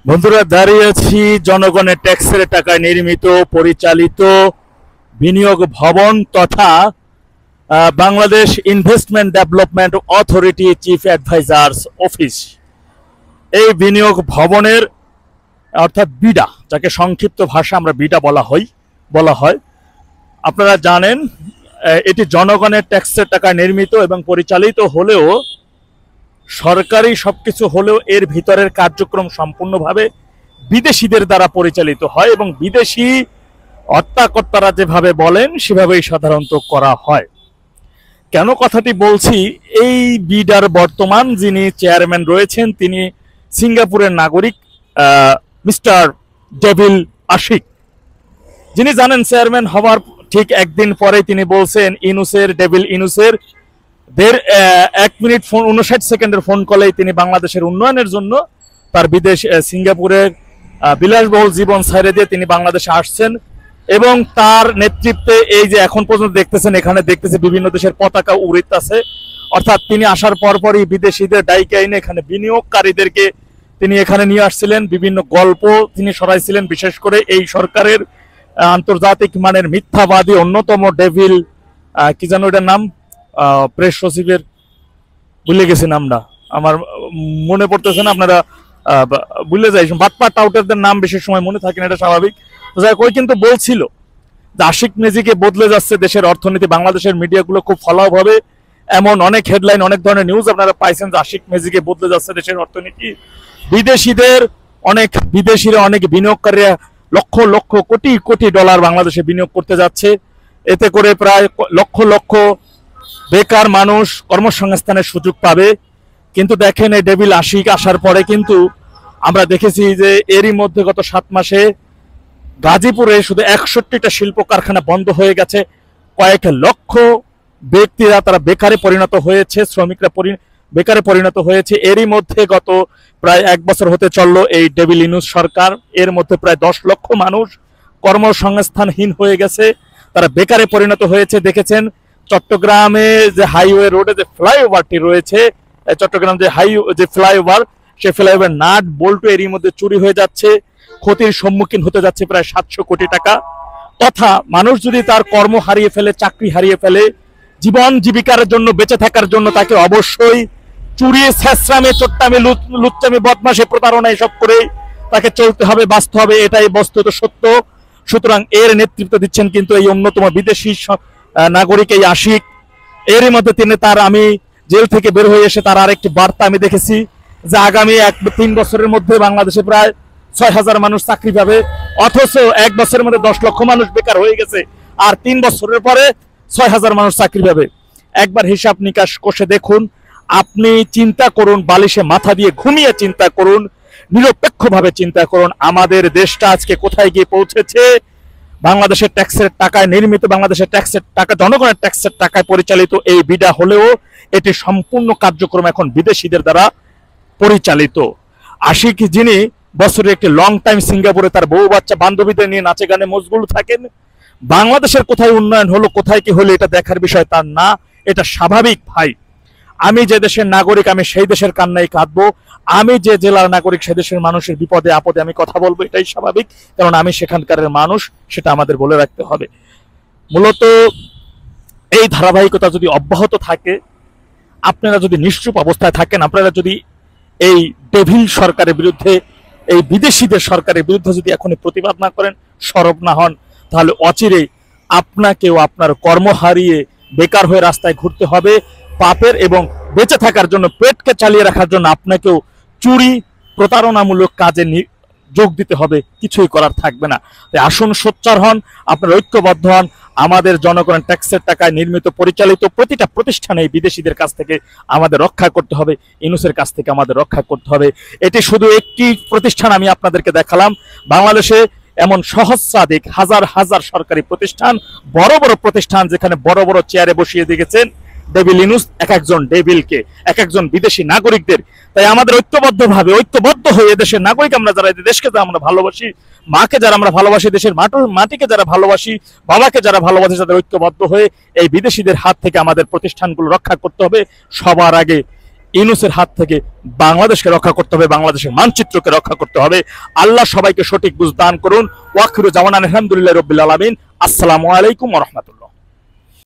বন্ধুরা, দাঁড়িয়ে আছি জনগণের ট্যাক্সের টাকায় নির্মিত পরিচালিত বিনিয়োগ ভবন তথা Bangladesh investment development authority chief advisers office. এই বিনিয়োগ ভবনের অর্থাৎ বিডা, যাকে সংক্ষিপ্ত ভাষা আমরা বিডা বলা হয়। আপনারা জানেন এটি জনগণের ট্যাক্সের টাকায় নির্মিত এবং পরিচালিত হলেও সরকারি সবকিছু হলেও এর ভিতরের কার্যক্রম সম্পূর্ণভাবে বিদেশিদের দ্বারা পরিচালিত হয় এবং বিদেশি হত্যাকর্তারা যেভাবে বলেন সেভাবেই সাধারণত করা হয়। কেন কথাটি বলছি, এই বিডার বর্তমান যিনি চেয়ারম্যান রয়েছেন তিনি সিঙ্গাপুরের নাগরিক মিস্টার ডেভিল আশিক, যিনি জানেন চেয়ারম্যান হওয়ার ঠিক একদিন পরে তিনি বলছেন ডেভিল ইনুসের 1 মিনিট 59 সেকেন্ডের ফোন কলেই তিনি বাংলাদেশের উন্নয়নের জন্য তার সিঙ্গাপুরের বিলাসবহুল জীবন ছেড়ে দিয়ে তিনি বাংলাদেশে আসছেন এবং তার নেতৃত্বে এই যে এখন পর্যন্ত দেখতেছেন এখানে বিভিন্ন দেশের পতাকা উড়িতেছে। অর্থাৎ তিনি আসার পরপরই বিদেশিদের ডাইকে এনে এখানে বিনিয়োগকারীদেরকে তিনি এখানে নিয়ে আসছিলেন, বিভিন্ন গল্প তিনি সরাইছিলেন। বিশেষ করে এই সরকারের আন্তর্জাতিক মানের মিথ্যাবাদী অন্যতম ডেভিল কি জানো এটার নাম, প্রেস সচিবের ভুলে গেছি নামটা, আমার মনে পড়তেছে না, আপনারা ভুলে যাই, বাটপা টাউটারদের নাম বেশি সময় মনে থাকে না, এটা স্বাভাবিক। ওই কিন্তু বলছিল যে আশিক মেজিকে বদলে যাচ্ছে দেশের অর্থনীতি। বাংলাদেশের মিডিয়াগুলো খুব ফলাও ভাবে এমন অনেক হেডলাইন, অনেক ধরনের নিউজ আপনারা পাইছেন যে আশিক মেজিকে বদলে যাচ্ছে দেশের অর্থনীতি। বিদেশিরা অনেক বিনিয়োগকারীরা লক্ষ লক্ষ কোটি কোটি ডলার বাংলাদেশে বিনিয়োগ করতে যাচ্ছে। এতে করে প্রায় লক্ষ লক্ষ বেকার মানুষ কর্মসংস্থানের সুযোগ পাবে। কিন্তু দেখেন এই ডেভিল আশিক আসার পরে কিন্তু আমরা দেখেছি যে এরই মধ্যে গত 7 মাসে গাজীপুরে শুধু 61টা শিল্প কারখানা বন্ধ হয়ে গেছে। কয়েক লক্ষ ব্যক্তিরা তারা বেকারে পরিণত হয়েছে, শ্রমিকরা বেকারে পরিণত হয়েছে। এরই মধ্যে গত প্রায় 1 বছর হতে চললো এই ডেভিল ইনুস সরকার, এর মধ্যে প্রায় 10 লক্ষ মানুষ কর্মসংস্থানহীন হয়ে গেছে, তারা বেকারে পরিণত হয়েছে। দেখেছেন চট্টগ্রামে যে হাইওয়ে রোডে যে ফ্লাইওভারটি রয়েছে, চট্টগ্রাম যে ফ্লাইওভার, সেই ফ্লাইওভার নাট বল্টু এরই মধ্যে চুরি হয়ে যাচ্ছে, ক্ষতির সম্মুখীন হতে যাচ্ছে প্রায় 700 কোটি টাকা। তথা মানুষ যদি তার কর্ম হারিয়ে ফেলে, চাকরি হারিয়ে ফেলে, জীবন জীবিকার জন্য বেঁচে থাকার জন্য তাকে অবশ্যই চুরি, ছেঁচড়ামি, চোট্টামি, লুচ্চামি, বদমাশি, প্রতারণা এসব করে তাকে চলতে হবে, বাঁচতে হবে, এটাই বস্তুত সত্য। সুতরাং এর নেতৃত্ব দিচ্ছেন কিন্তু এই অন্যতম বিদেশি নাগরিক এই আশিক। এরই মধ্যে আমি জেল থেকে বের হয়ে এসে তার আরেকটি বার্তা আমি দেখেছি যে আগামী 3 বছরের মধ্যে বাংলাদেশে প্রায় 6000 মানুষ চাকরি পাবে, অথচ 1 বছরের মধ্যে 10 লক্ষ মানুষ বেকার হয়ে গেছে, আর 3 বছরের পরে 6000 মানুষ চাকরি পাবে। একবার হিসাব নিকাশ কষে দেখুন, আপনি চিন্তা করুন, বালিশে মাথা দিয়ে ঘুমিয়ে চিন্তা করুন, নিরপেক্ষভাবে চিন্তা করুন, আমাদের দেশটা আজকে কোথায় গিয়ে পৌঁছেছে। বাংলাদেশের ট্যাক্সের টাকায় নির্মিত, বাংলাদেশের ট্যাক্সের টাকা, জনগণের ট্যাক্সের টাকায় পরিচালিত এই বিডা হলেও এটি সম্পূর্ণ কার্যক্রম এখন বিদেশিদের দ্বারা পরিচালিত। আশিক যিনি বছরে একটি লং টাইম সিঙ্গাপুরে তার বউ বাচ্চা বান্ধবীদের নিয়ে নাচে গানে মশগুল থাকেন, বাংলাদেশের কোথায় উন্নয়ন হলো, কোথায় কি হলো এটা দেখার বিষয় তার না, এটা স্বাভাবিক ভাই। আমি যে দেশের নাগরিক আমি সেই দেশের কান্নাই কাঁদবো, আমি যে জেলার নাগরিক সে দেশের মানুষের বিপদে আপদে আমি কথা বলবো, এটাই স্বাভাবিক, কারণ আমি সেখানকার মানুষ, সেটা আমাদের বলে রাখতে হবে। মূলত এই ধারাবাহিকতা যদি অব্যাহত থাকে, আপনারা যদি নিশ্চুপ অবস্থায় থাকেন, আপনারা যদি এই ডেভিল সরকারের বিরুদ্ধে, এই বিদেশিদের সরকারের বিরুদ্ধে যদি এখনই প্রতিবাদ না করেন, সরব না হন, তাহলে অচিরেই আপনাকেও আপনার কর্ম হারিয়ে বেকার হয়ে রাস্তায় ঘুরতে হবে। পাপের এবং বেঁচে থাকার জন্য, পেটকে চালিয়ে রাখার জন্য আপনাকেও চুরি, প্রতারণামূলক কাজে যোগ দিতে হবে, কিছুই করার থাকবে না। তাই আসুন সোচ্চার হন, আপনারা ঐক্যবদ্ধ হন। আমাদের জনগণের ট্যাক্সের টাকায় নির্মিত পরিচালিত প্রতিটা প্রতিষ্ঠানে বিদেশিদের কাছ থেকে আমাদের রক্ষা করতে হবে, ইনুসের কাছ থেকে আমাদের রক্ষা করতে হবে। এটি শুধু একটি প্রতিষ্ঠান আমি আপনাদেরকে দেখালাম, বাংলাদেশে এমন সহস্রাধিক হাজার হাজার সরকারি প্রতিষ্ঠান, বড় বড় প্রতিষ্ঠান, যেখানে বড় বড় চেয়ারে বসিয়ে দিয়েছেন ডেভিল ইনুস এক একজন ডেভিলকে, এক একজন বিদেশি নাগরিকদের। তাই আমাদের ঐক্যবদ্ধ হয়ে দেশের নাগরিক আমরা যারা, দেশকে যারা আমরা ভালোবাসি, মাকে যারা আমরা ভালোবাসি, দেশের মাটিকে যারা ভালোবাসি, বাবাকে যারা ভালোবাসি, তাদের ঐক্যবদ্ধ হয়ে এই বিদেশিদের হাত থেকে আমাদের প্রতিষ্ঠানগুলো রক্ষা করতে হবে। সবার আগে ইউনূসের হাত থেকে বাংলাদেশকে রক্ষা করতে হবে, বাংলাদেশের মানচিত্রকে রক্ষা করতে হবে। আল্লাহ সবাইকে সঠিক বুঝ দান করুন। ওয়াখিরু জাওয়ানা আলহামদুলিল্লাহি রাব্বিল আলামিন। আসসালামু আলাইকুম ওয়া রাহমাতুল্লাহ।